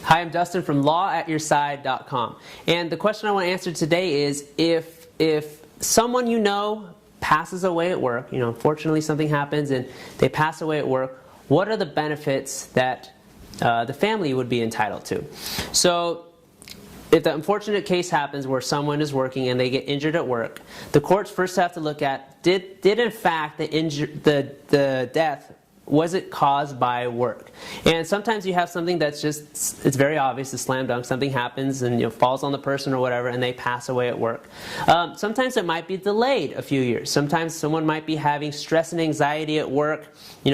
Hi, I'm Dustin from law@yourside.com. And the question I want to answer today is if someone you know passes away at work, unfortunately something happens and they pass away at work, what are the benefits that the family would be entitled to? So if the unfortunate case happens where someone is working and they get injured at work, the courts first have to look at, did in fact the death, was it caused by work? And sometimes you have something that's just, it's very obvious, a slam dunk, something happens and falls on the person or whatever and they pass away at work. Sometimes it might be delayed a few years. Sometimes someone might be having stress and anxiety at work,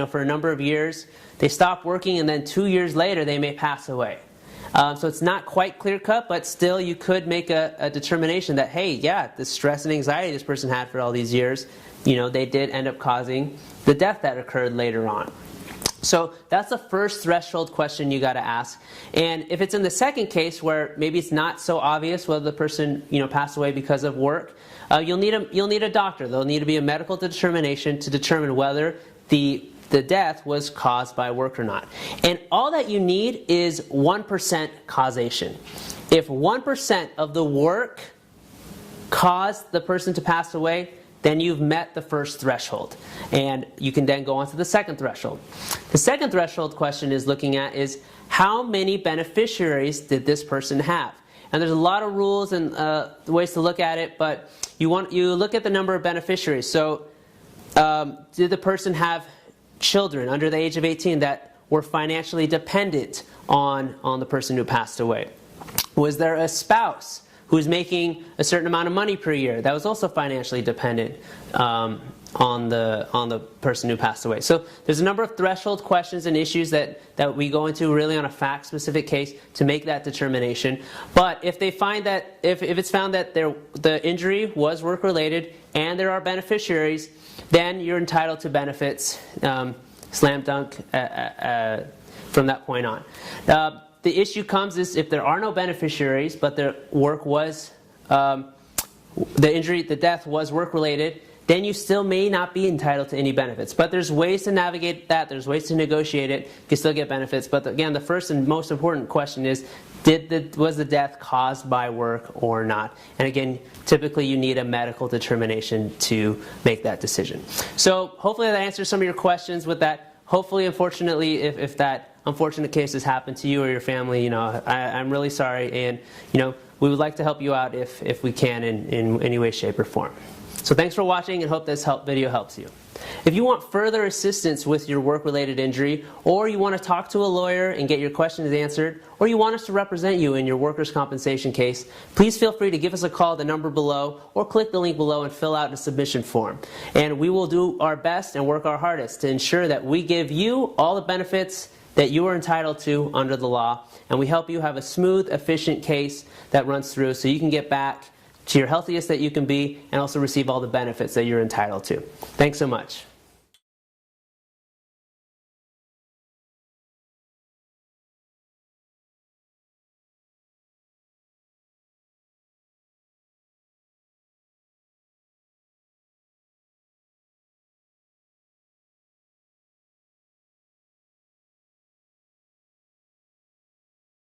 for a number of years. They stop working and then 2 years later they may pass away. So it's not quite clear-cut, but still you could make a determination that, hey, yeah, the stress and anxiety this person had for all these years, they did end up causing the death that occurred later on. So that's the first threshold question you got to ask. And if it's in the second case where maybe it's not so obvious whether the person passed away because of work, you'll need a doctor. There'll need to be a medical determination to determine whether the death was caused by work or not. And all that you need is 1% causation. If 1% of the work caused the person to pass away, then you've met the first threshold. And you can then go on to the second threshold. The second threshold question is looking at is how many beneficiaries did this person have? And there's a lot of rules and ways to look at it, but you look at the number of beneficiaries. So did the person have children under the age of 18 that were financially dependent on the person who passed away? Was there a spouse who's making a certain amount of money per year that was also financially dependent on the person who passed away? So there's a number of threshold questions and issues that we go into really on a fact-specific case to make that determination. But if they find that if it's found that the injury was work-related and there are beneficiaries, then you're entitled to benefits, slam dunk, from that point on. The issue comes is if there are no beneficiaries, but the work was, the death was work-related, then you still may not be entitled to any benefits. But there's ways to navigate that. There's ways to negotiate it. You can still get benefits. But again, the first and most important question is, was the death caused by work or not? And again, typically you need a medical determination to make that decision. So hopefully that answers some of your questions with that. Hopefully, unfortunately, if that unfortunate case has happened to you or your family, I'm really sorry, and we would like to help you out if we can in any way, shape, or form. So thanks for watching, and hope this video helps you. If you want further assistance with your work-related injury, or you want to talk to a lawyer and get your questions answered, or you want us to represent you in your workers' compensation case, please feel free to give us a call at the number below, or click the link below and fill out a submission form. And we will do our best and work our hardest to ensure that we give you all the benefits that you are entitled to under the law, and we help you have a smooth, efficient case that runs through so you can get back to your healthiest that you can be and also receive all the benefits that you're entitled to. Thanks so much.